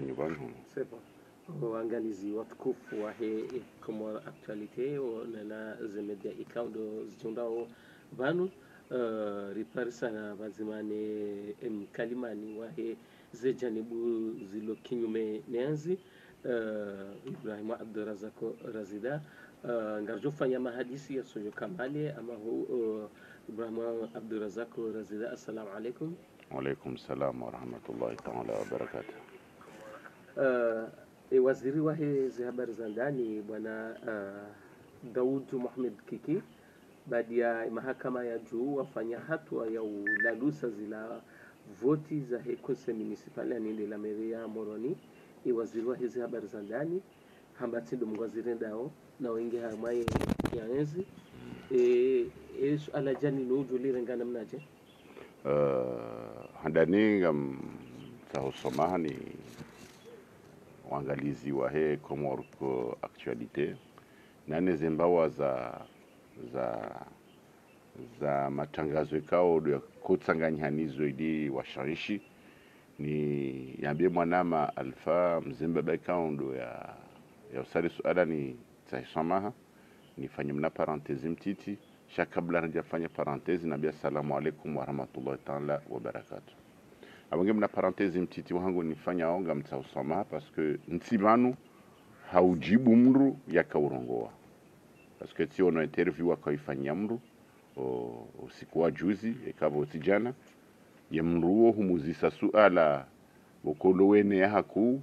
nyumbani. C'est bon. Uangalizi watukufu wa he como actualité na zemedia ikaundo zitundao vanu riparisa na bazimane kalimani wa he zejanibu zilo kinyume neanzi Ibrahim Abdurazak Razida ngarjo fanya mahadisi ya sojo kamali ama hu Ibrahim Abdurazak Razida. Assalamu alaikum. Wa alaikum salam wa rahmatullahi ta'ala wa barakatuh. Waziri wa hizi habari za ndani bwana Daud Mohamed Kiki baada ya mahakama ya juu wafanya hatua ya ulalusa zila voti za hekose municipal ya ninde la meria Moroni. Waziri wa hizi habari za ndani hambatindo mwaziri ndao na wengi hamai ya enzi suala jani nuju lirengana mnaje handani ngam tahosomaha ni uangalizi wa he komorko actualite nane zembawa za matangazo ikao ya kutsanganyanizo idi washarishi ni yambie mwanama alfa mzembe baikao ndo ya usali suala ni tahisamaha nifanye mna parantezi mtiti kabla hajafanya parantezi nabia assalamu alaikum wa rahmatullahi ta'ala wa barakatuh. Abange mna parantezi mtiti wangu nifanya onga mtausoma parce que ntibanu haujibu mru yakaurongoa parce que ti ono interview akaifanyia mru usiku wa juzi ikabo tijana ye mruo humuzisa suala bokolo wene ya haku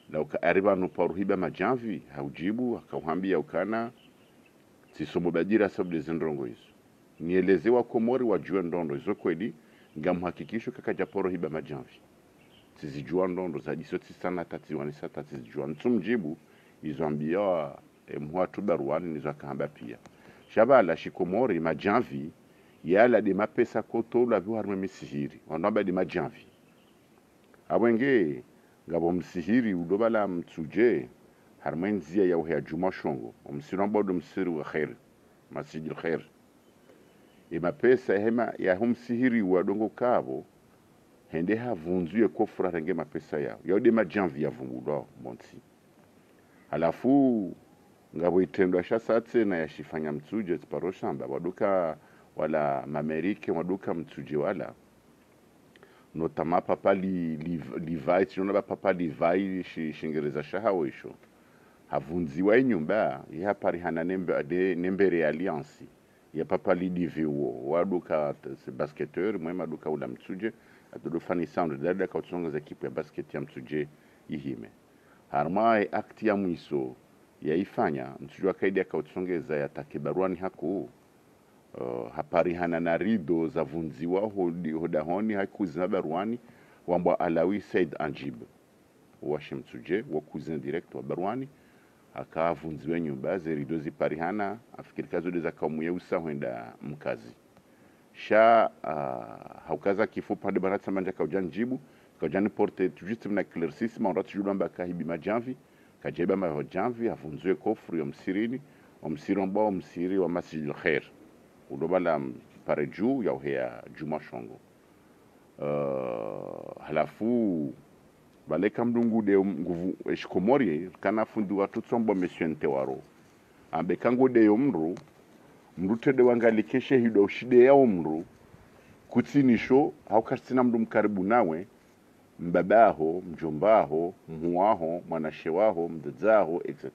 na ukaariba no paruhiba majanvi haujibu akauhambia ukana sisomo bajira sababu zindrongo hizo nielezewa komori wajua ndondo hizo kweli ngamuhakikisho kakaja poro hiba majanvi sizijua ndondo za disoti sana tatiwani sata sizijua ntumjibu hizo ambia mhuatu baruani nizo akahamba pia shabala shikomori majanvi yala de mapesa koto la viu harme misihiri wanamba de majanvi awenge ngabo msihiri udobala mtsuje harmenzia ya uhya juma shongo umsirombo do msiru wa khair masjidil khair mapesa hema ya humsihiri wa dongo kabo hende havunzuye kofura renge mapesa yao yaude majanvi ya vungudo monti halafu ngabo itendo shasatse na yashifanya mtsuje tsiparo shamba waduka wala mamerike waduka mtsuje wala notama papa livai tshona papa livai shingereza shahawisho havunziwa inyumba ya pari hana nembere ya alliance ya papa lidiviwo waduka basketteur mwema duka ula mtsuje atudofani sound dada ka utsonga za equipe ya basket ya mtsuje ihime harmai akti ya mwiso ya ifanya mtsuje akaidi ka utsongeza ya takibaruani haku hapari hana na rido za vunziwa hodahoni hakuza baruani wambwa Alawi Said Anjib washi mtsuje wakuzin direct wa baruani akavunziwe nyumba zerido ziparihana afikirikazo za kaumu yeusa huenda mkazi haukaza kifupa de baratsa manja kaujanjibu kaujani porte juste na eclaircissement on ratu judamba kahibi majanvi kajeba majanvi avunziwe kofru ya msirini omsiromba omsiri wa masjidil khair udobala pare juu ya uhea juma shongo halafu baleka mdungu de nguvu eshikomori kana fundi watu tsombo mesyente waro ambe kango de yomru mrute de wangalikeshe hido shide ya umru kutinisho haukastina mdu mkaribu nawe mbabaho mjombaho mhuaho mwanashewaho mdzaho etc.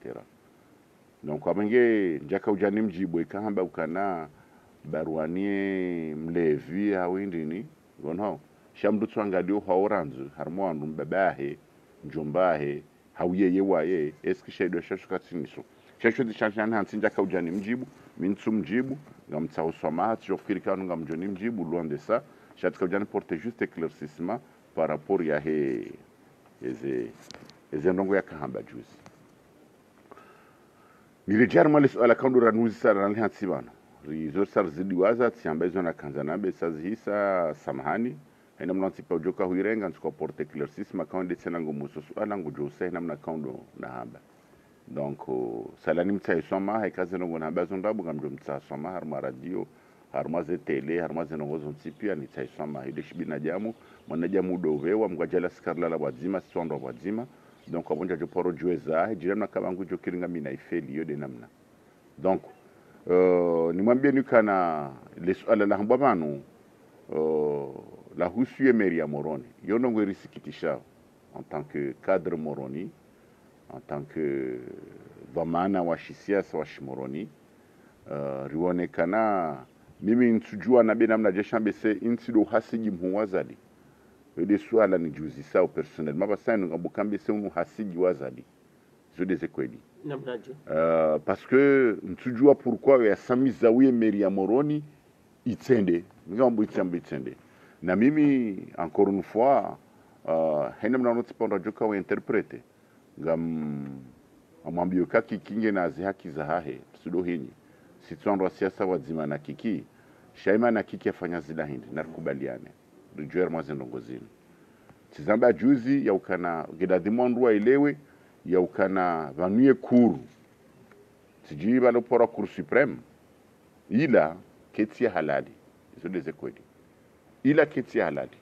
donc kwa menge njaka ujani mjibu ikahamba ukana baruanie mlevi hawindini gonho shamdu twangadio haoranzu harmwandu mbabahe njombahe hawiyeye waye eski shedo shashuka tiniso shashu dishashana hansinja kaujani mjibu mintu mjibu ngamtsao somaha tjofirika ngamjoni mjibu loin de ça chatka ujani porte juste éclaircissement par rapport ya he eze ndongo ya kahamba juzi nilijar malis ala kandura nuzi sana na hansibana rizo sar zidi waza tiambezo na kanzanabe sazihisa samahani ena mlanti pa joka huirenga nsko porte éclaircissement quand de senango muso ala ngujo sai namna kaundo na hamba donc salani mtsa soma haikaze ngo na bazo ndabu ngamjo mtsa soma harma radio harma ze tele harma ze ngo zontipia ni tsa soma ile shibina jamu mwana jamu dovewa mgajala skarla la wazima sondo wazima donc abonja jo poro jueza jirana kabangu jo kiringa mina ifeli yode namna donc nimwambie nikana lesuala la hambamano la husu emeri ya Moroni yono ngwe risikitisha en tant que cadre Moroni, en tant que dhamana wa siasa wa Moroni, rionekana mimi nsujua na bena mna jeshambe se insido hasiji mhuwazali ede swala ni juzi sao personnel maba sana ngabukambe se unu hasiji wazali zo des kweli namnaje parce que nsujua pourquoi ya samiza wiye meri ya Moroni itende ngambo itende na mimi encore une fois hena mna notipanda joka wa interprete ngam amwambio kaki kinge na haki za hahe psudo henyi situando wa siasa wazima na kiki shaima na kiki afanya zila hindi narikubaliane rijuer mwazendongozini tizamba juzi ya ukana gedadimondwa ilewe ya ukana vanuye kuru tijui balopora kuru supreme ila keti ya halali iso deze kweli ila keti ya halali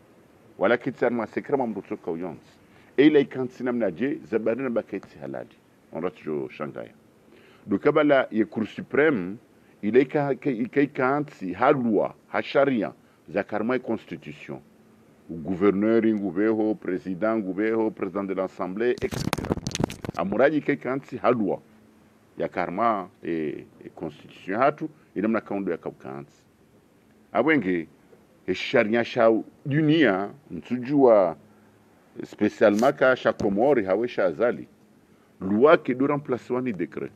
wala keti ya masekrema mrutoka uyonzi ila ikansi namna je zabarina ba keti halali on ratu shangaya dukabala ye kuru supreme ila ikansi halwa hasharia za karma constitution o gouverneur nguveho président nguveho président de l'assemblée etc amuraji kansi halwa ya karma constitution hatu inamna kaundo ya kaukansi abwenge sharia sha dunia ntujua spécialement ka shakomori hawesha azali loi qui doit remplacer un décret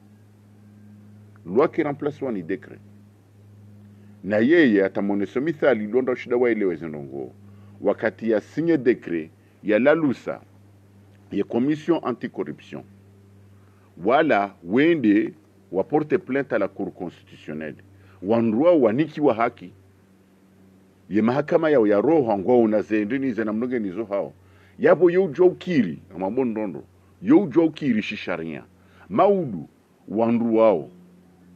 loi qui remplace un décret na yeye atamoneso mithali londa shida waelewe zinongo wakati ya signe décret ya lalusa ya commission anticorruption wala wende waporte plainte à la cour constitutionnelle wanrua waniki wa haki ye mahakama yao ya roho ngwa unazendini za namnoge nizo hao yabo yojokiri amabondondo yojokiri shisharia maudu wanruao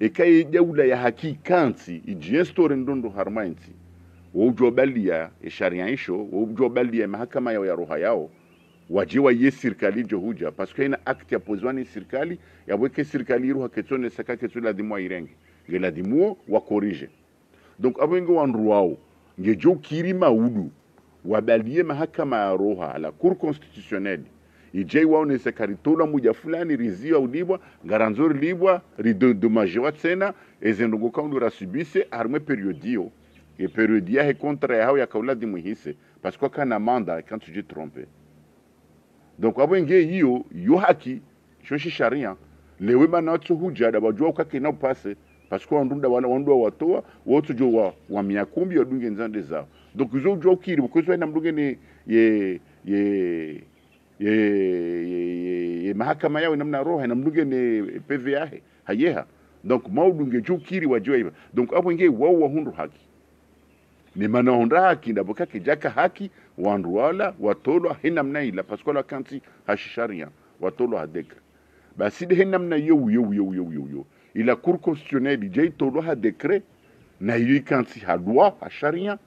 ekaye jaula ya hakikansi ijiestore ndondo harmainti wojobalia sharia isho wojobalia mahakama yao ya roho yao wajiwa ye serikali johuja parce que ina acte ya pozwani serikali yabweke serikali roho ketone saka ketula dimwa irenge ngela dimuo wa corrige donc abengo wanruao ngejo kiri maudu wabalie mahakama ya roha la cour constitutionnelle ijei waone sekaritola muja fulani rizia ulibwa garanzori libwa ridomajewa tsena ezendongo kaundu rasubise arme periodio et periodia he contre ya hao ya kaula di muhise parce que kana manda quand tu te trompes donc abwenge hiyo yo haki shoshi sharia lewe manatso hujada bajua ukakena upase parce que ondunda wana ondwa watoa wotu jo wa miakumbi odunge nzande zao donc izo jo kiri because na mdunge ni ye mahakama yao namna roha na mdunge ni PVA hayeha donc maudunge jo kiri wajua hiva donc hapo inge wao hundu haki ni mana honda haki ndaboka kijaka haki wanduala watolwa hinamna ila parce que la kanti hashisharia watolwa hadekre basi de hinamna yo ila cour constitutionnelle jay tolwa ha décret na yi kanti ha loi ha sharia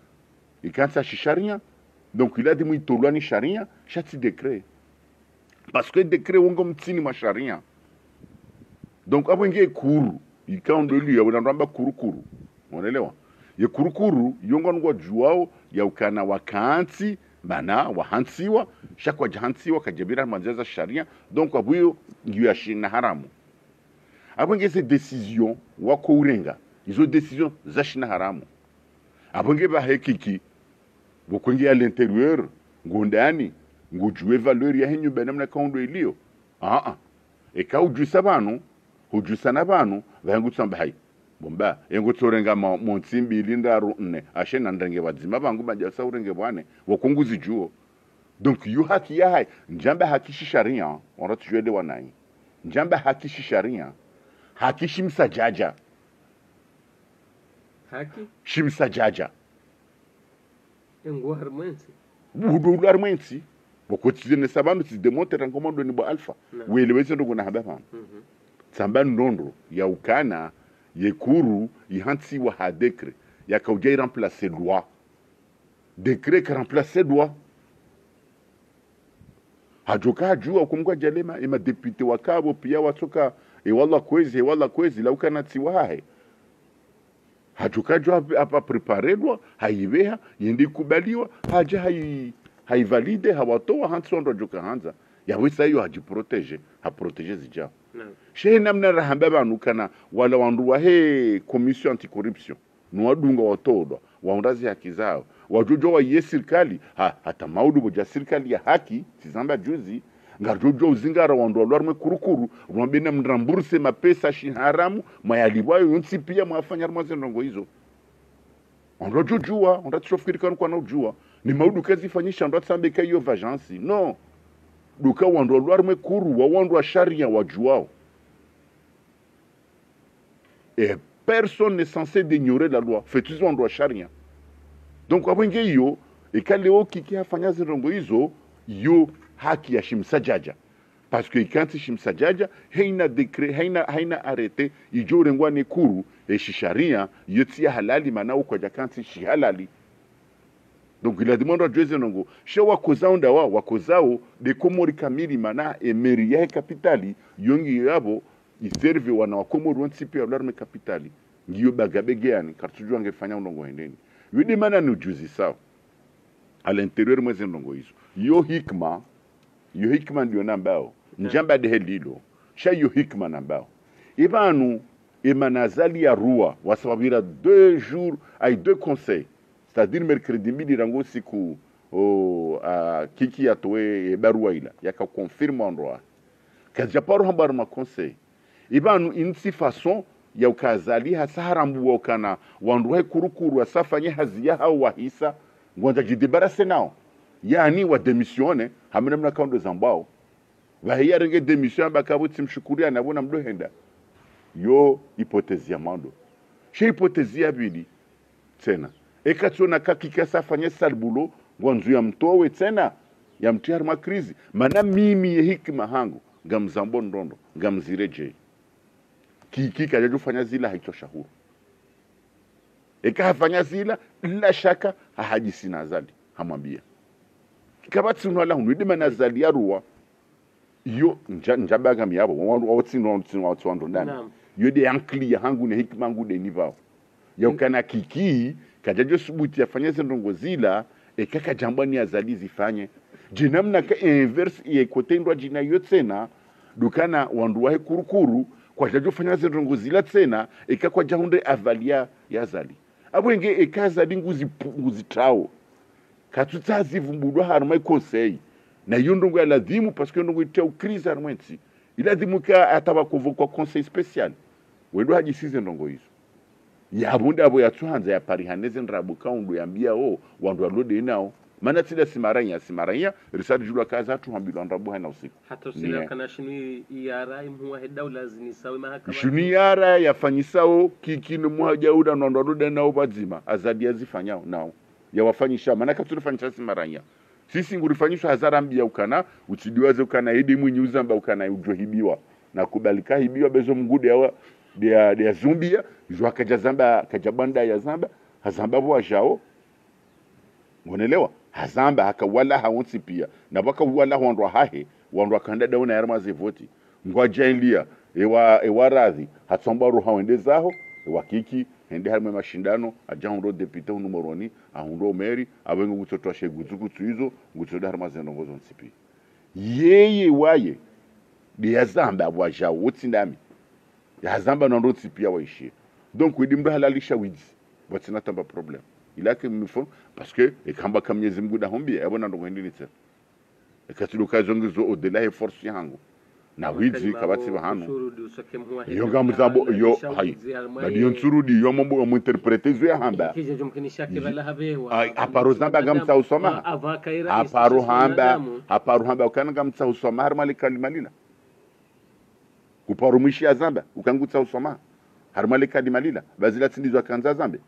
ikanti ha sharia donc il a dit moi tolwa ni sharia chati décret parce que décret wongo mtini ma sharia donc abwenge kuru ikaundo liyo wanaramba kuru unaelewa ye kurukuru yongon ngo juao ya ukana wakanti bana wahansiwa shakwa jahansiwa kajabira manjaza sharia donc abuyo ngiyo na haramu abonge ces décisions wako urenga izo décisions za shina haramu abonge ba hekiki bokonge à l'intérieur ngondani ngujue valeur ya henyu benamna kaundo ilio e kaujusa banu hujusana banu vangutsamba hai bomba yengo tsorenga montsimbi lindaru nne ashena ndenge wadzima bangu bajasa urenge bwane wokunguzi juo donc yu haki ya hai njamba haki sharia on tujuede wanai njamba haki sharia haki shimsa jaja haki shimsa jaja yengo harmensi budu harmensi bokotizene sabanu ti demonter ngomondo ni bo alpha weleweze ndo kuna hababa tsamba ndondo ya ukana yekuru ihansi wa ha décret ya kauja remplacer loi décret qui remplacer loi hajoka jua kumgwa jalema ima depute wakabo pia watoka wala kwezi la ukana tiwahe hajoka jua hapa preparedwa haiveha yendi kubaliwa haja haivalide hawatoa hansi ndo joka hanza yawisa hiyo hajiprotege haprotege zijao shehe namna rahamba banu kana wala wandu wa he commission anticorruption nuwadunga watodwa waundazi haki zao wajojo wa ye serikali hata maudu boja serikali ya haki tizamba juzi ngajojo uzingara wandu walwarme kurukuru mwambena mramburse mapesa shiharamu mayaliwayo yonsi pia mwafanya rmaze ndongo hizo ondojo jua ondatsofikiri kanu kwa jua ni maudu kazi fanyisha ndo tsambe kayo vajansi no duka wandu walwarme kuru wa wandu wa sharia wajuao et personne n'est censé d'ignorer la loi faites on doit charia donc abwenge hiyo ikaleo kiki afanya zirongo hizo yo haki ya shimsajaja parce que ikanti shimsajaja haina decret haina arrêté ijo rengwa ni kuru e shisharia yoti halali manao kwa jakanti shihalali donc il a demandé à Dieu zenongo shewa kozaunda wakozao de komori kamili mana emeri ya kapitali yongi yabo iserve wana wakomori wansipi ya larme kapitali ngiyo bagabegeani kartujua ngefanya unongo hendeni yudi mana ni ujuzi sawa à l'intérieur mweze ndongo hizo yo hikma ndio nambao njamba de helilo sha yo hikma nambao ibanu imanazali ya rua wasababira 2 jours ay 2 conseils c'est-à-dire mercredi midi rango siku kiki atoe barua ila yaka confirme endroit kaja paro hambar ma conseil ibanu insi façon ya ukazali hasaharambu wakana wanduwe kurukuru wasafanye hazia hao wahisa ngwanja jidebarase nao yani wa demisione hamina mna kaundo zambao wahiya renge demission bakabu timshukuria na bona mdo henda yo hipotezi ya mando she hipotezi ya bili tena ekatona kakika safanye salbulo ngwanzu ya mtowe tena ya mtiar makrizi mana mimi ye hikima hangu ngamzambo ndondo ngamzireje kiki kaja fanya zila haitosha huru hafanya zila la shaka hahajisi nazali hamwambia kabati unwala hunwidi manazali ya ruwa yo njabaga miyabo watu ndani yo de yankli ya hangu ne hikima hangu de nivao ya ukana kiki kaja subuti ya fanya zindongo zila kaka jambani ya zali zifanye jinamna ka inverse ya kote ndwa jina yotsena dukana wanduwahe kurukuru kwa jajo fanya zindongo zila tsena kwa jahunde avalia ya zali abwenge ekazali nguzi trao katutazi vumbudwa harumai conseil na yondongo ya ladhimu parce que ndongo iteu crise harumwensi iladhimu ka ataba convoquer conseil spécial wendo hajisize ndongo hizo yabunde abo yatuhanza ya parihaneze ndrabu kaundu yambia wandu walode nao mana tida simaranya risali julwa kaza hatu hambilo ndrabu hana usiku hata usila kana shinu yara imuwa hedaula zinisawe mahakama shinu yara yafanyisao kikini muha jauda na walode nao bazima azadi yazifanyao nao ya wafanyisha manaka tulifanyisha simaranya sisi ngurifanyisha hazara mbia ukana utidiwaze ukana hidi mwenye uzamba ukana ujohibiwa na kubalika hibiwa bezo mgude yawa dia zumbia jua kajazamba kajabanda ya zamba hazamba bwa jao ngonelewa hazamba haka wala haonsi pia na baka wala wandwa hahe wandwa kanda dauna yarma zevoti ngwaja india ewa radhi hatsomba ruha wende zaho wakiki hende harma mashindano ajahundo depute numeroni ahundo meri abengo gutotwa sheguzuku tuizo gutoda harma zenongozo nsipi yeye waye dia zamba bwa jao wotindami ya zamba na ndoti pia waishie donc widi mdo halalisha wizi watina tamba problem ilake mifo parce que ekamba kamnyezi mguda hombi yabona ndo ngende nitse ekatiluka zongizo au-delà et force yangu na wizi kabati bahano yo gamzabo yo hai badi yonsurudi yo mombo mo interpréter zo ya hamba kije jumkinisha kibala habewa aparo zamba gamsa usoma aparo hamba ukana gamsa usoma harmali kalimalila kuparumishi ya zamba ukangutsa usoma harmali kalimalila bazila tindizwa kanza zambe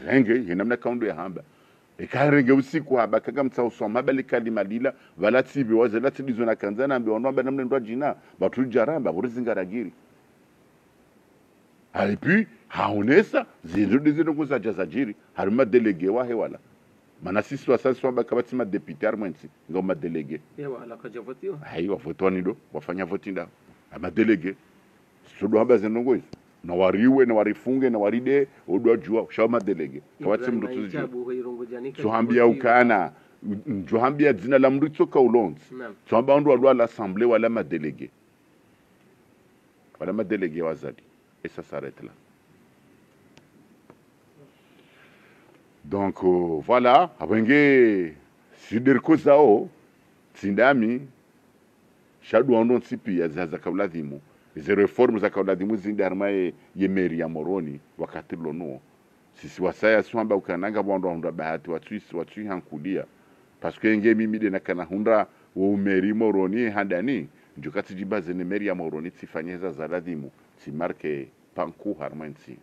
renge yenamna kaundo ya hamba ekarenge usiku haba kagamtsa usoma bali kalimalila vala tibi wazela tindizwa na kanza nambe onomba namne ndwa jina batu jaramba burizingaragira et puis haonesa zindu dizino kuzajazajiri harima delege wa hewala Maana sisi wasasi wamba kabati ma deputy armwensi ngo ma délégué yewa ala kajavotio hai wafotwani do wafanya voti nda ama délégué sudo hamba zenongo hizo na wariwe na warifunge na waride odwa jua shama délégué kabati mndo tuzijua tuhambia ukana njohambia dzina la mritso ka ulonzi tuhamba ndo walwa l'assemblée wala ma délégué wazadi et ça s'arrête là. Donc voilà, abenge siderko zao tsindami shadu ondo tsipi ya za kauladhimu izi reformu za kauladhimu zindi harmaye yemeri ya moroni wakati lonuo sisi wasaya swamba ukananga bondo hunda bahati watui hankulia paske nge mimi de nakana hunda wa umeri moroni handani njukati jibaze ne meri ya moroni tsifanyeza za ladhimu tsimarke panku harmansi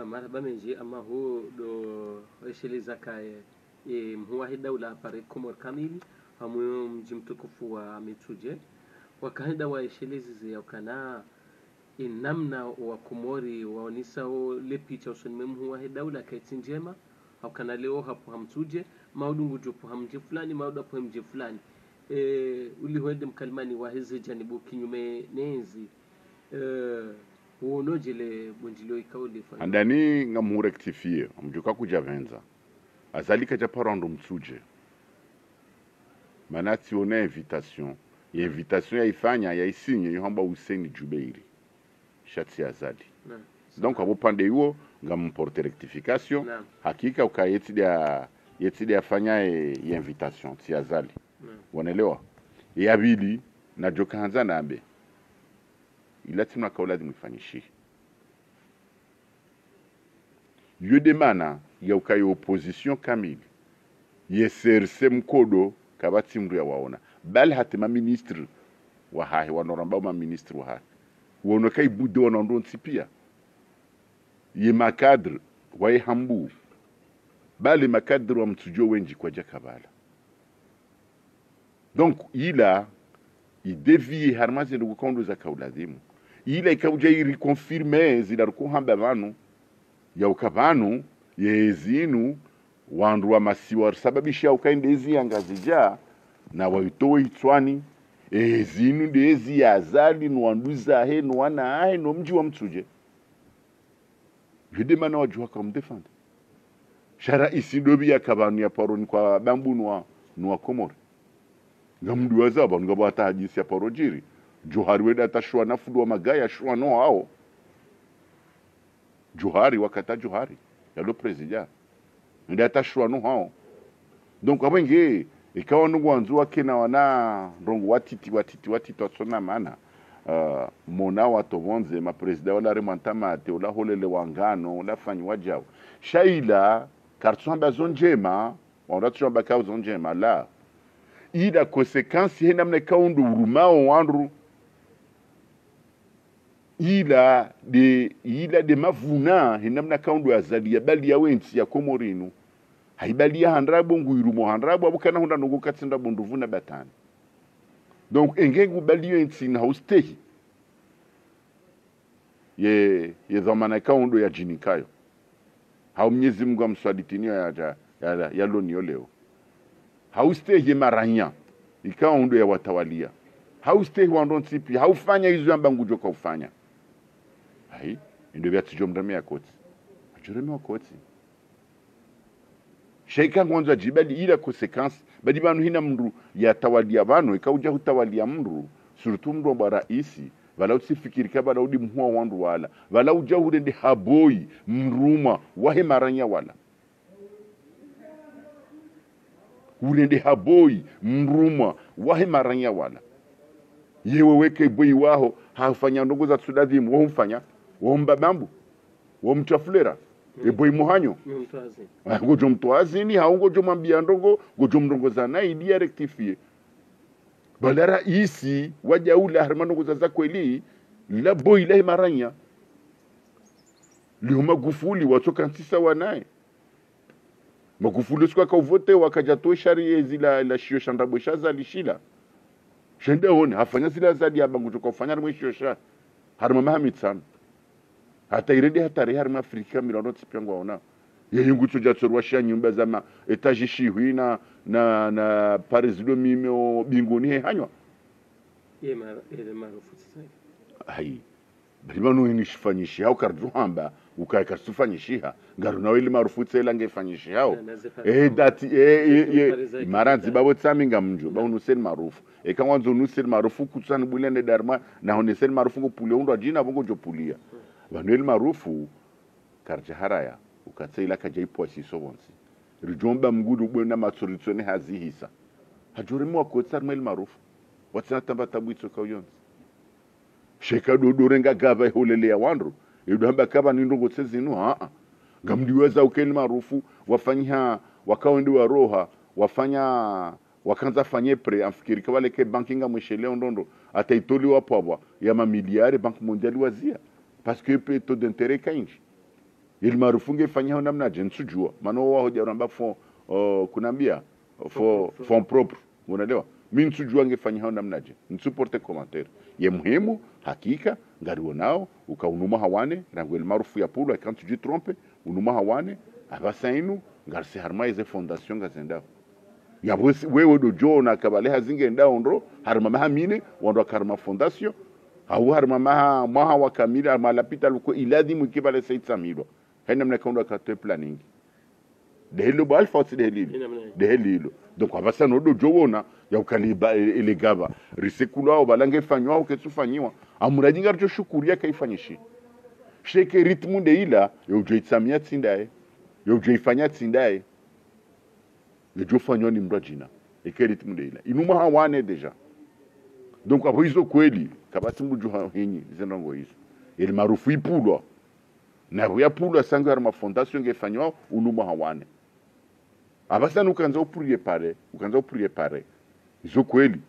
marhaba menji ama hu do esheliza kaye mhuwahi daula pare Komor kamili hamu mji mtukufu wa Mituje wakahida wa eshelizi ziyokana inamna wa Komori waonisao le picha usoni mhuwahi daula kaiti njema hakana leo hapo hamtuje maudungu jopo hamji fulani maudu hapo hamji fulani ulihoede mkalimani wa hizi janibu kinyume nenzi uonojele bonjilo ikauli fa andani ngamu rectifier amjuka kuja venza azalika ja parando mtsuje manati ona invitation ya ifanya ya isinye yohamba Hussein Jubeiri shati azali donc abo pande yuo ngamu porter rectification hakika ukayeti dia fanya ya invitation ti azali wanaelewa ya bili na joka hanza nambe ilati mna kauladi mwifanyishi yudemana ya ukaye opposition kamili yeserse mkodo kabati mru ya waona bali hatima ministre wa hahi wanoramba ma ministre wa hahi wono kai bude wanondo nsipia ye makadre wa hambu bali makadre wa mtujo wenji kwa jakabala donc ila idevie harmaze ndo kondo za kauladhimu ila ikauja irikonfirme zidaruko hamba vanu ya ukavanu yezinu wandu wa masiwa sababisha ukaendezi angazija na waitoe itswani ezinu ndezi azali no wanduza he no wana he no mji wa Mtuje yudemana wajua kwa mdefend shara isidobi ya kabanu ya paroni kwa bambu no Komori ngamdu wazaba ngabo atahajisi ya parojiri Johari weda tashwa nafudu wa magaya shwa no hao Johari wakata Johari ya lo president nda tashwa no hao donc abenge ikawa nungu wanzu wake na wana rongo watiti tosona mana mona watovonze ma president wala remantama ate wala holele wangano wala fanyi wajao shaila kartsamba zonjema wanda tsamba ka zonjema la ida konsekansi hena mne kaundu urumao wandu ila de mavuna hena mna kaundu azali ya bali ya wensi ya Komorinu haibali ya handrabo nguirumo handrabo abukana hunda nungu katsinda bunduvuna batani donc engengu bali ya wensi na haustehi ye zamana kaundu ya jinikayo hau Mwenyezi Mungu amswaditinio ya lonio leo haustehi maranya ikaundu ya watawalia haustehi wando nsipi haufanya hizo yamba ngujo kwa ufanya hai ndio vya tujomdamia koti ajuremea koti sheika ngonza jibali ila consequence badi banu hina mndu ya tawalia banu ikauja hutawalia mndu surtout mndu wa raisi wala usifikiri kaba daudi mhuwa wandu wala uja urende haboi mruma wahe maranya wala urende haboi mruma wahe maranya wala yewe weke boi waho hafanya ndogo za Sudadhimu wahumfanya wahumbabambu wamchafulera boi muhanyo ngojo mtuazini haungojo mambia ndogo ngojo mndongo za naidi ya rectifie balara isi waja ula harmanongo za kweli la boi la maranya liho Magufuli watoka ntisa wanae Magufuli suka kauvote wakajatoe sharia zila la shio shandabo shaza lishila shenda hone hafanya zila zadi ya bangu toka ufanya mwisho sha harma Mohamed sana hata iredi hatari harma Afrika milano tsipiangwa ona yeyungu tuja tsorwasha nyumba za ma etage shihui na Paris do mimeo binguni he hanywa ile maarufu sasa hai blimanu inishfanyishi hao karduhamba ukaika sufanyishiha ngaru na ile maarufu tsela ngefanyishi hao dati maranzi babo tsaminga mjo ba unusel maarufu kwanza unusel maarufu kutsana bulende darma na honesel maarufu ngo pule undwa jina bongo jopulia banel maarufu karja haraya ukatseila kajaipo sisobonsi rijomba mgudu bwena matsoritsone hazihisa hajurimu wakotsar mel maarufu watsana tamba tabwitso kauyonzi sheka dodorenga gava holele ya wandu yudamba kaba nindongo tsezinu ngamdiweza ukeni maarufu wafanya wakawendi wa roha wakanza fanye pre amfikiri kawale ke bankinga mweshele ndondo ataitoli wapabwa ya mamiliari bank mondiali wazia parce que peut taux d'intérêt kainji il maarufu ngefanya namna jensujua mano wao jaramba kunambia fond propre unaelewa mimi nsujua ngefanya namna je nsuporte commentaire ye muhimu hakika ngariwo nao ukaunuma hawane rangu el maarufu ya pulo quand tu trompe unuma hawane abasainu ngarse harmaize fondation ngazenda ya wewe do jona kabale hazinge ndao ndo harma mahamine wando karma fondation au harma maha wakamila malapita luko iladi mukibale saitsamilo hena mnakaunda kate planning dehelo balfa dehelo donc abasa no do jona ya ukaliba elegaba risekulao balange fanywa ukesufanyiwa amurajinga rjo shukuria kaifanyishi sheke ritmu de ila yo joitsamia tsindae yo joifanya tsindae yo jofanywa ni mrajina eke ritmu de ila inuma hawane deja donc abo hizo kweli kabati mbuju henyi zenongo hizo ili maarufu ipulwa na ya pulwa sangu ya fondation ngefanywa unuma hawane abasa nukanza upriye pare izo kweli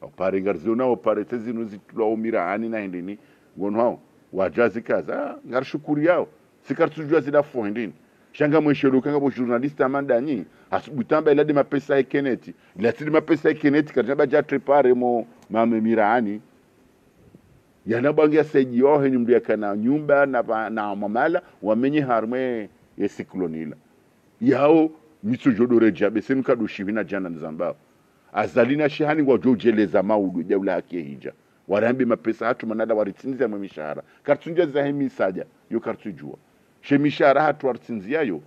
opare ngarzona opare tezino zitula omira ani na ndini ngono hao wajazi kaza ngarshukuri yao sikartujua zida fohendini shanga mweshelo kanga bo journaliste amandani asubutamba ila de mapesa ekeneti ila tili mapesa ekeneti kajaba ja prepare mo mame mirani yana bangia seji ohe nyumdia kana nyumba na mamala wamenye harme yesiklonila yao mitso jodore jabe senuka do shivina jana nzambao azalina shihani ngo jojeleza maudu jaula haki hija warambi mapesa hatu manada waritsinza mwe mishahara kartunja za hemi saja yo kartujua she mishahara hatu waritsinzia yo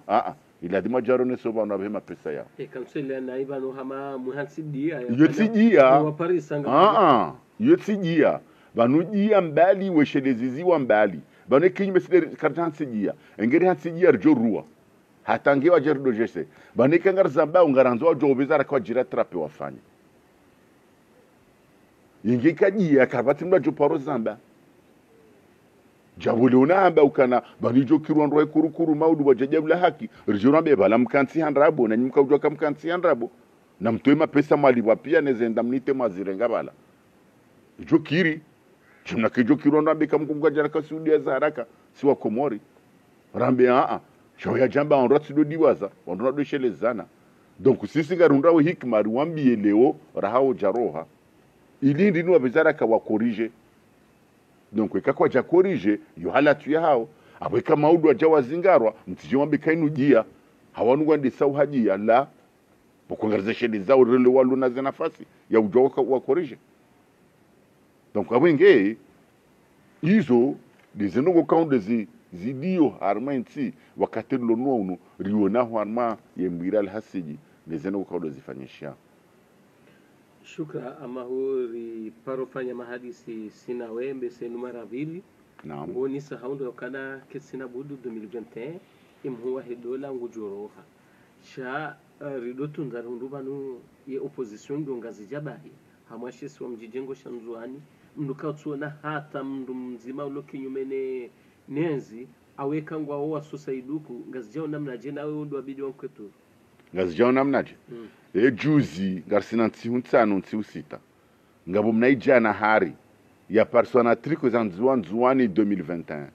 ila dima jarone soba na bema pesa yao kansela na ibano hama muhansidia yotsijia banujia mbali wesheleziziwa mbali bane kinyime side kartansijia engeri hansijia rjorua hatange wa jerdo jese banika ngar zamba ungaranzo jobeza kwa jira trape wafanye yingi kajia kabati mna joparo zamba jabule unaamba ukana banijo kirwandwa kurukuru maudu wajajabla haki rijona bebala mkansi handrabo na nyimka ujwa kamkansi handrabo na mtoema pesa mali wapia nezenda mnite mazirenga bala jo kiri chimna kijo kirwandwa beka mkumga jara kasudia za haraka siwa komori rambe shoya jamba on ratu do diwaza on ratu shelezana donc sisi garunda we hikma ruambie leo rahao jaroha ili ndinu wabezara ka wakorije donc ikakwa ja korije yo halatu ya hao abweka maudu ajawa zingarwa mtije wambe kainu jia hawanu ngande sau haji ya la bokongariza sheleza urele walu na nafasi ya ujoka wakorije donc abwenge hizo dizenongo kaunde zidio harmanti wakati lono unu riona harma yembira alhasiji nezeno ukaudo zifanyisha shukra amahuri parofanya mahadisi sina wembe senu maravili naam ngoni sahaundo kana kesina budu 2021 imhuwa hedola ngujoroha sha ridotu ndarundu banu ye opposition ndongazi jabahi hamwashisi wa mjijengo shanzuani mndukatsona hata mndu mzima ulokinyumene nenzi aweka ngwa wa susaiduku ngazijao namna je nawe ndo abidi wankwetu ngazijao namna je juzi ngarsina ntihuntsano ntihusita ngabo mnaijana hari ya persona triko za nzuani 2021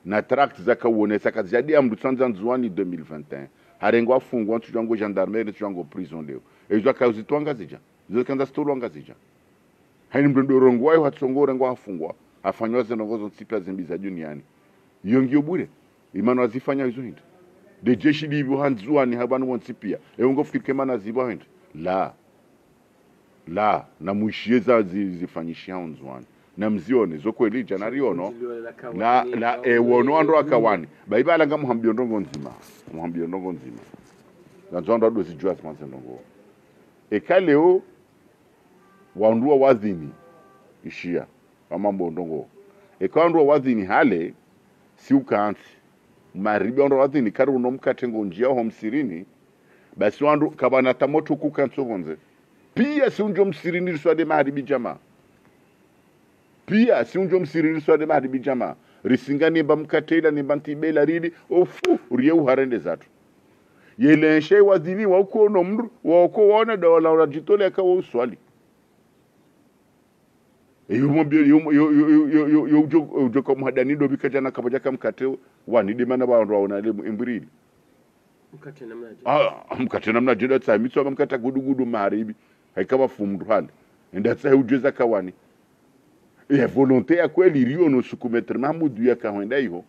na tract zaka wonesa kaziadia mdu tsanza nzuani 2021 harengo afungwa ntujango gendarmerie ntujango prison leo ezo akazitwanga zija zo kanza stolwanga zija haini mdu rongwayo hatsongora ngo afungwa afanywa zenongozo tsipa zimbiza duniani yongiyo bure imano azifanya hizo hindu de jeshi livyo hanzuani habanu wonsipia eungo fikike mana ziba hende la na muishie za zifanyishia hanzuani na mzione zokweli jana riono la wono ando akawani baibala nga muhambio ndongo nzima ganzondo dozi jua smanse ndongo ekaleo waundua wadhini ishia mambo ndongo ekandwa wadhini hale si ukansi maribi ando wadhini kari unomkatengo njia ho msirini basi wandu kabana tamoto kukanso vonze pia si unjo msirini riswade maribi jamaa pia si unjo msirini riswade maribi jamaa risinga nimba mkatela nimba ntibela rili ofu uriye uharende zatu yelenshe wadhini wauko no mru wauko wana dawala urajitole akawa uswali yo ko muhadani do bikajana kabaja kam kate wani de mana ba ndo na le imbirili mkate namna jeda tsamitso bamkata gudugudu maribi haikaba fumdu hali enda tsa ujeza kawani volonté ya kweli rio no sukumetre mamudu ya kahwenda hiyo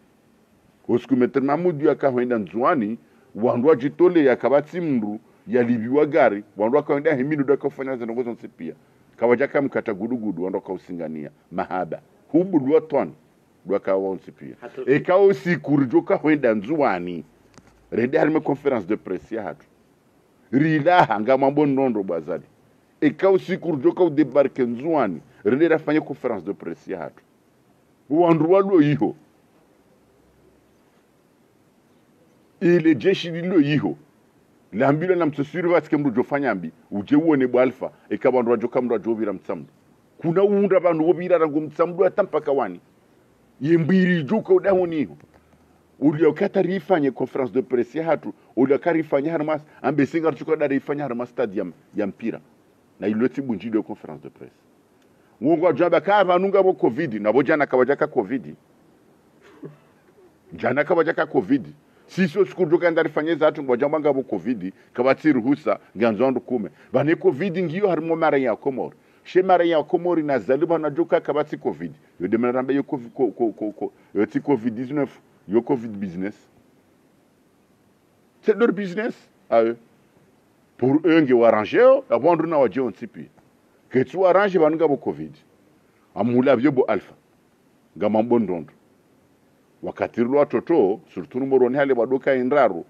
usukumetre mamudu ya kahwenda nzwani wandu ajitole yakabatsi mndu yalibiwa gari wandu akaenda himinu dakofanya zanongozo nsipia kawajaka mkata gudugudu wandu kausingania mahaba hubu duaton duakawa nsipia ekao sikurjoka hwenda nzwani rende halime conference de presse ya hatu rila hanga mambo nondo bazali ekao sikurjoka udebarke nzwani rende rafanya conference de presse ya hatu wandu walo hiyo ile jeshi lilo hiyo lambilo na mtsuri watike mru jofanya mbi uje uone bwalfa ekabandu wajoka mru ajovira mtsamdu kuna uunda bandu wobira rangu mtsamdu atampaka wani yembiri joka udahoni hiyo uliokata rifanye conference de presse hatu uliokari ifanya harmas ambe singa chuko dada ifanya harmas stadium ya mpira na iloti bunjilo conference de presse mungu ajaba kava nunga bo covid na bojana kawajaka covid jana kawajaka covid sisi osikuruduka ndari fanyeza hatu mbojamba ngabo covid kabati ruhusa nganzondo kume bane covid ngiyo harimo mara ya komori she mara ya komori na zaliba na joka kabati covid yo demanamba yo covid yo ti covid 19 yo covid business c'est leur business à eux pour eux ngi arranger abondu na waje on tipi que tu arranges banunga bo covid amula byo bo alpha ngama mbondondo wakatirwa toto surtout numero ni hale badoka inraru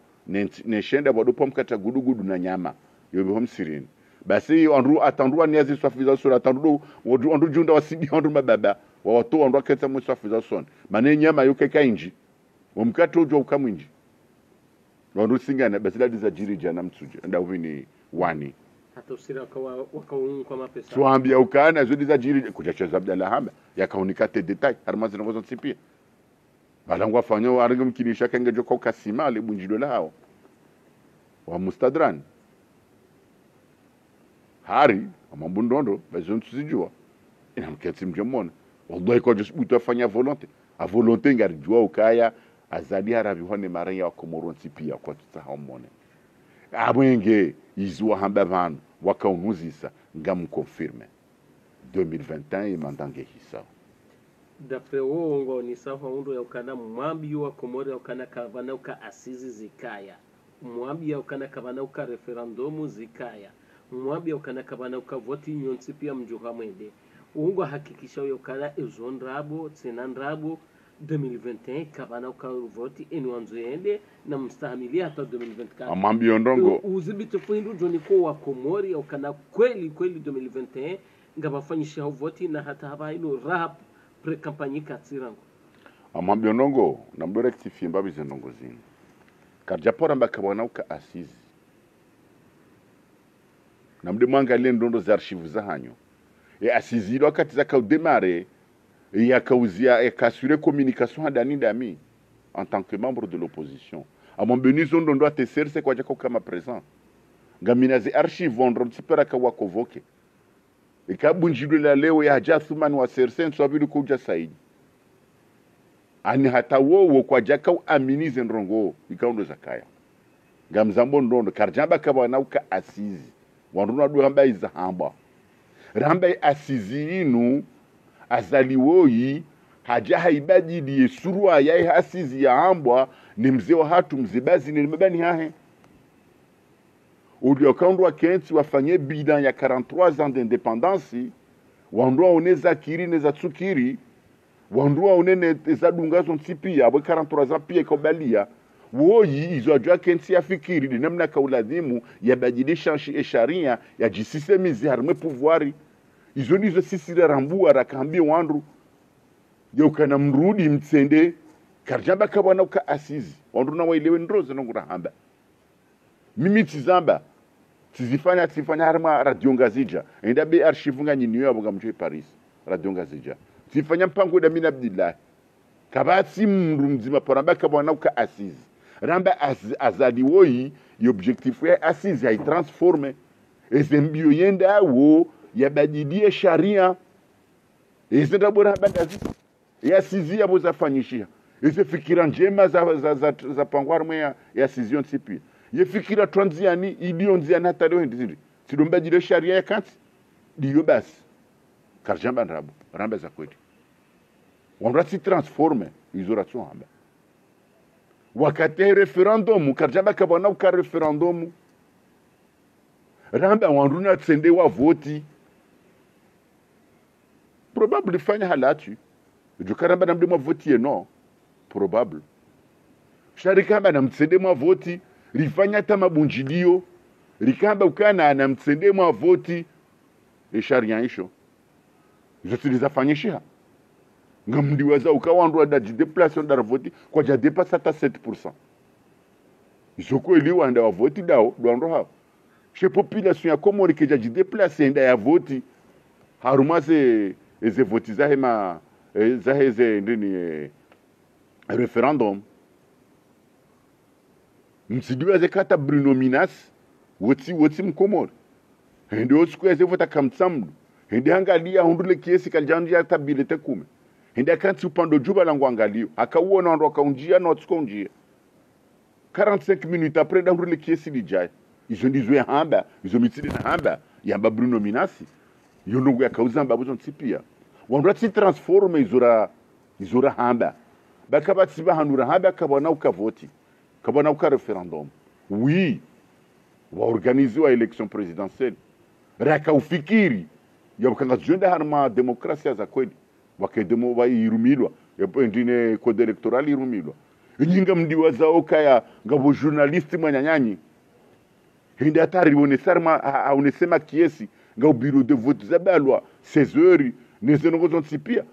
ne shenda badopa mkata gudugudu na nyama yobe homsirini basi andu atandua niazi swafiza sura atandu andu junda wasidi andu mababa wa watu andu aketa mu swafiza son mane nyama yoke kainji umkato jo ukamwinji andu singana basi ladi za jiri jana mtsuje nda uvini wani hata usira kwa mapesa tuambia ukana zodi za jiri kujacheza Abdalla Hamba yakaunikate detail harmazi ngozo tsipia balangwa fanyo aringo mkinisha kenge joko kasima ale bunjido lao wa mustadran hari amambundondo bazon tuzijua ina mketi mjemona wallahi kwa just buta fanya volonté a volonté ngarijua ukaya azali harabi hone mara ya komoronti pia kwa tutahamone abwenge izwa hamba van wakaunuzisa ngamkonfirme 2021 imandange hisa d'après wongo ni safa undo ya ukana mwambi wa komori ya ukana kavana uka asizi zikaya mwambi ya ukana kavana uka referendumu zikaya mwambi ya ukana kavana uka voti nyonsi pia mjuha mwende ungo hakikisha ya ukana ezondrabo tsenandrabo 2021 kavana uka voti enuanzo yende na mstahamilia hata 2024 amambi ondongo uzibito fuindu joni kwa wa komori ya ukana kweli 2021 ngabafanyisha voti na hata haba ilo rap pre-campagne katsirango amambi ondongo na mdo rectifie mbabi zenongo zini karjapora mbakabwana uka asizi na mde mwangalie ndondo za archive za hanyo asizi ilo wakati za kaudemare yakauzia yakasure communication hadani dami en tant que membre de l'opposition amambi nizo ndondo ateserse kwa jaka kama présent ngaminazi archive ondro tsipera kawa convoqué ikabunjidwe la leo ya Jathman wa Sersen swabili kuja Saidi ani hata wowo kwa jaka aminize ndrongo ikaundo zakaya ngamzambo ndondo karjamba kabana uka asizi wanruna do hamba izahamba ramba asizi inu azaliwoyi haja haibadili surua ya asizi ya ambwa ni mzee wa hatu mzibazi ni mbani hahe uliokaundwa kensi wafanye bilan ya 43 ans d'independance wandua uneza kiri neza tsukiri wandua unene za dungazo nsipia abo 43 ans pia ikobalia woyi izo ajua kensi ya fikiri ni namna kauladhimu ya badilisha sharia ya jisisemizi harme pouvoiri izo ndizo sisi rambua rakambia wandu yokana mrudi mtsende karjamba kabana uka asizi wandu na wailewe ndroze nongura hamba mimi tizamba tizifanya harma radio ngazija enda be archive nga nyinyo yabo ngamjwe Paris radio ngazija tizifanya mpango da mina Abdullah kabati mndu mzima poramba kabana uka asizi ramba azadi woyi y'objectif ya asizi ya transforme ezembio yenda wo yabadilie sharia ezenda bora bandazi ya sizi yabo zafanyishia eze fikira njema za pangwar mwe ya sizion sipi ye fikira transiani ilionziani hata leo ndizidi sidomba jile sharia ya kanti diyo basi karjamba nrabu ramba za kweli wanrati transforme izoration hamba wakati referendum karjamba kabana uka referendum ramba wanruna tsende wa voti probable fanya halatu jukaramba na mdema voti no probable sharikamba na mtsende mwa voti rifanya tama bunjilio rikamba ukana na mtsende mwa voti sharia isho zote zafanyisha ngamdiwaza ukawandu da déplacement da voti kwa ja dépasse hata 7%. Isoko eliwa nda wa voti dao doando ha. Chez population ya Komori ke ja déplacer nda ya voti haruma ze voti za hema za heze ndini referendum. Msidiwa ze kata Bruno Minas woti mkomori. Hende osikwe ze vota kamtsamdu. Hende angalia hundule kiesi kaljandu ya tabilete kume. Hende akanti upando juba langu angalio. Akauona ando akaunjia na watuko unjia. 45 minutes après hundule kiesi lijaya. Izo ndizo ya hamba. Izo mitili na hamba. Yamba Bruno Minasi. Yonungu ya kauza mbabuzo nsipia. Wandua si transforme izora hamba. Baka batiba hanura hamba kabana uka voti. Kabana uka referendum. Oui. Waorganiziwa election presidentielle. Raka ufikiri. Yabukanga zionda harma demokrasia za kweli. Wakedemo wa irumilwa. Yapo ndine kode elektorali irumilwa. Nyinga mdiwa zao kaya ngabo journalisti mwanyanyanyi. Hindi atari wonesarma aunesema kiesi ngao bureau de vote zabalwa 16 heures nezenongozo nsipia.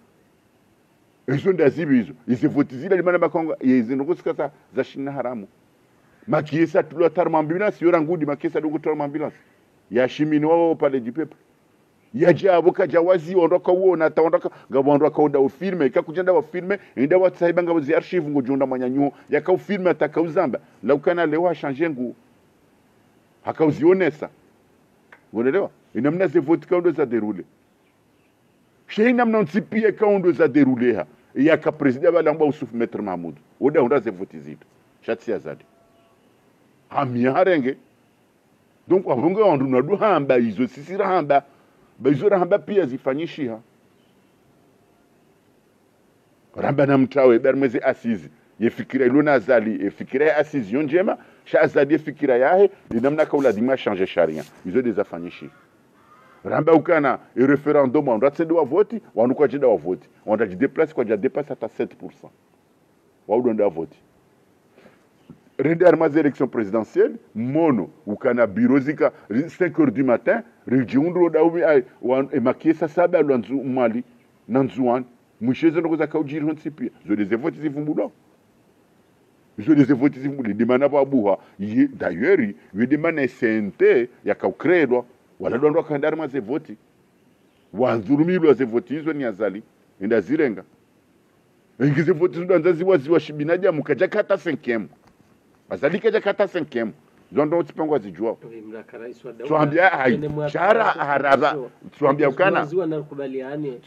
Ezo ndazibi hizo. Izi vote zile limana bakonga yezenongozo kasa za shina haramu. Makiesa tulwa tarma ambulance yora ngudi makiesa dongo tarma ambulance. Ya shimini wao pale jipepe. Ya jabo kajawazi ondoka uona taondoka ngabo ondoka oda ufilme kakujenda wa filme inda wa sahiba ngabo zi archive ngojonda manyanyo yaka ufilme atakauzamba la ukana leo changer ngu hakauzionesa unaelewa inamna ze vote kaundo za derule sheina mna nsipia kaundo za derule ha yaka president balamba Usuf Maître Mahmoud oda onda ze vote zito shati azadi hamia harenge donc avunga ondu na du hamba izo sisira hamba baizora hamba pia zifanyishia ramba na mtawe bermeze asizi yefikira ilona azali yefikira ya asizi yonjema sha azali yefikira yahe linamna kaula dima changer sharia izo dezafanyishi ramba ukana e referendum on doit wa voti wanu kwa jida wa voti on doit déplacer kwa ja dépasse hata 7%. Wa udonda voti rende armas élection présidentielle mono ukana birozika 5 heures du matin rijiundro daumi ai e makiesa saba lwanzu mali nanzuan musheze nokoza kaujiri honsipia zo des votes zivumbulo zo des votes zivumbulo dimana babuha d'ailleurs we demande sente ya kaukredwa wala dondo kandari ma voti wanzurumilwa ze voti hizo ni azali enda zirenga ingize voti ndo anzazi waziwa shibinaja mukaja kata 5e azalika jakata 5e zondo utipangwa zijua tuambia chara haraba tuambia ukana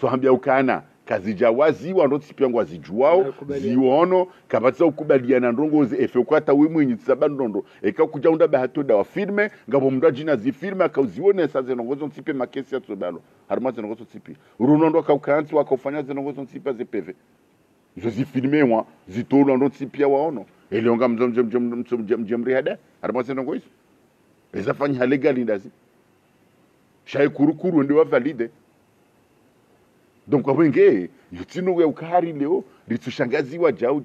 tuambia ukana kazi jawazi wando tipangwa zijuao ziono kabatza ukubaliana ndongozi efe kwata we mwinyi tsabandondo eka kujaunda bahato da wa filme ngabo mdaji na zi filme akauzione sa zenongozo ntipe makesi ya tsobalo harma zenongozo tipi runondo kaukanti wakofanya zenongozo ntipa ze PV zo zifilme mwa zitolo ndo tsipia waono ele onga mjemri hada arma senongo hizo ezafanya legal ndazi shay kurukuru ndio valide donc kwa wenge yutino we ukari leo litushangaziwa jau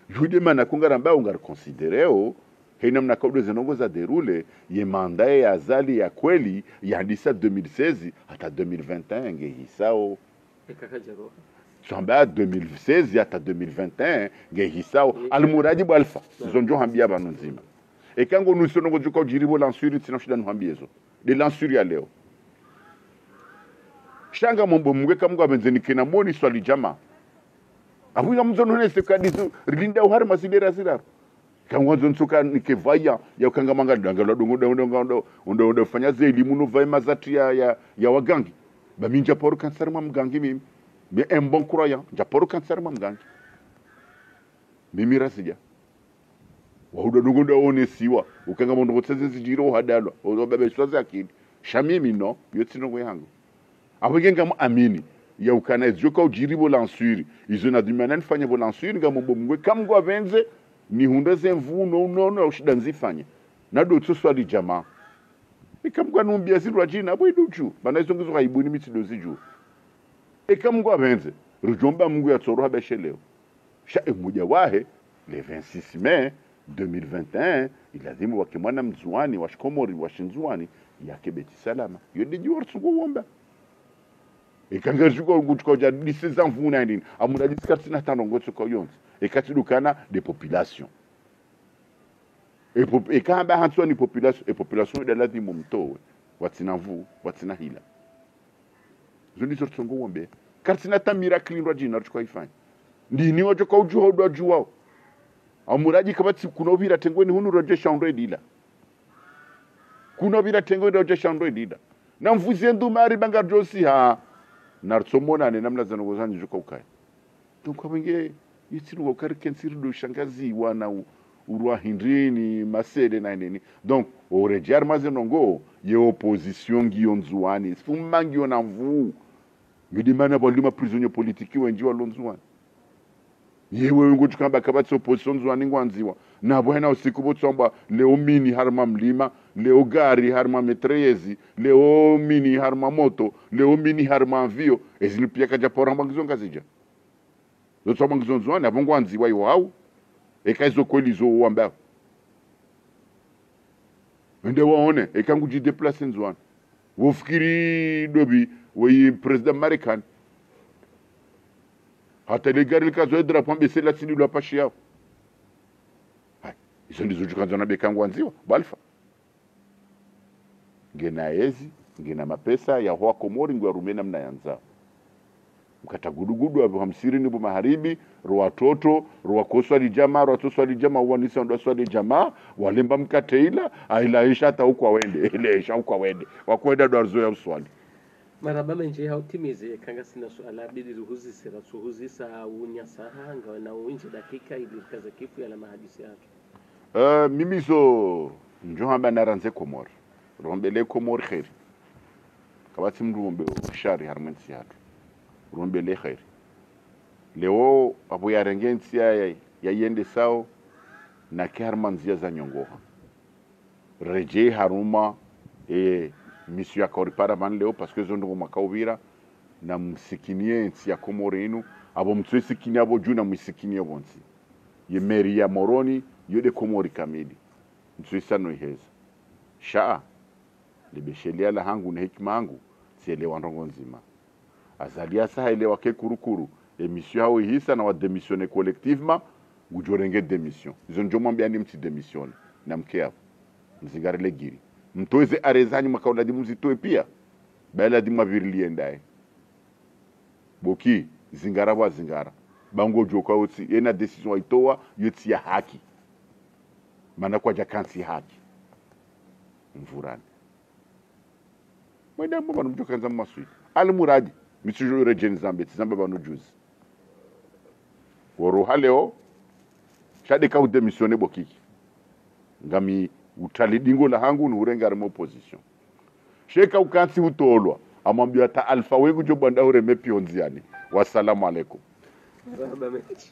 jude mana kungaramba ungar considereo hena mna kaudo zenongo za derule ye mandae ya azali ya kweli ya hadisa 2016 hata 2021 ngehisao ekakajaro Samba 2016 hata 2021 ngehisao almuradi balfa zonjo hambia banonzima ekango nusonongo juko jiribo lansuri tinoshida nuhambiezo de lansuri ya leo shanga mombo mwe kamgo abenzeni kena moni swali jama abuya mzono ne sekadizu rilinda uhari masidera siraro kangwa zonsuka nikevaya ya kanga manga dangalo ndo fanya zeli muno vai mazati ya wagangi ba minja poru kansar mam gangi mimi be un bon croyant japoru kansar mam gangi mimi rasija wahuda ndo one siwa ukanga mondo tseze zijiro hadalwa ozobabe swaza akili shamimi no yotino ngo yangu abugenga mu amini ya ukana ezoka ujiribo lansuri izo na dimana nfanya bo lansuri ngamo bomwe kamgo avenze ni hunda zemvu no shida nzifanye nado tsoswali jamaa ikamgwa numbia zirwa jina abo iduchu bana izongizo kaibuni mitidozi ju ikamgwa avenze rujomba mungu ya tsoro habesheleo sha emuja wahe le 26 mai 2021 ilazimu wakimwana mzuani washkomori washinzuani yake beti salama yodi jiwar tsugo womba ikangajuko ngutukoja disizan vuna ndini amuna diskartina tanongo tsuko yonzi ekatidukana de population et quand ba hanso ni population de la di momto watina vu watina hila zoni sortongo wombe kartina ta miracle ndo jina tsuko ifanye ndini ojo ko uju hodo juwa amuraji kabati kunovira tengweni hunu roje shandwe dila kunovira tengweni roje shandwe dila na mvuzie ndumari banga josi ha narsomona ne namla zanogo zanji juko kai donc abenge yitinu wakari kensiri do shangazi wana urwa hindrini masede na nini donc orejar mazenongo ye opposition ngionzuani fumangi ona mvu ngidimana bolima prisonnier politique wenjiwa lonzuani yewe ngo tukamba kabatso opposition nzuani ngwanziwa nabo hena usiku botsomba leo mini harma mlima leo gari harma metreyezi leo mini harma moto leo mini harma avio ezilipia kaja poramba ngizonga zija zotsomba ngizonzuani abo ngwanziwa iwao ekaizo kweli zo wamba ende waone ekangu ji déplacer nzwana wofikiri dobi we president American hata le gari kazo edra pambe sela sini lwa pashi yao izo ndizo jukanzana bekangu wanziwa balfa ngena ezi ngena mapesa ya hoa komori ngwa rumena mna yanza mkatagudugudu abo hamsiri nibu maharibi ruwa toto ruwa koswali jama ruwa toswali jama uwanisa ndo swali jama walemba mkateila ailaisha hata huko wende ilaisha huko wende wakwenda ndo arzo ya uswali maraba menje hautimize kanga sina swala bidi ruhuzi sira suhuzi sa unya sahanga na uinje dakika ili kaza kifu ya la mahadisi yake mimi zo njohamba naranze komor rombele komor khair kabati mrumbe shari harmansi hatu rombele khair leo abu ya rengensi ya yende sao na kermanzia za nyongoha reje haruma mission ya koripara ban leo parce que zondo makaubira na msikinie nsi ya komorenu abo mtwe sikinia abo juna msikinie bonsi ye meri ya moroni yode komori kamili mtwe sano iheza shaa libeshelia la hangu na hikima hangu siele wandongo nzima azalia saha ile wake kurukuru emission hao hisa na wa démissionner collectivement gujorenge démission izo njoma mbiani mti démission na mkea mzingare legiri mtoeze arezanyi makaula di mzitoe pia bala di mavirilie ndaye boki zingara wa zingara bango joka oti ena decision waitoa yoti ya haki mana kwa jakansi haki mvurani mwenda mbaba mjoka nza masui almuradi misujo rejeni zamba bano juzi woro haleo shade ka udemissione bokiki ngami utali dingo la hangu nurenga remo opposition sheka ukansi utolwa amwambia ta alfa wegu jo banda ure mepionziani wasalamu alaikum baba mechi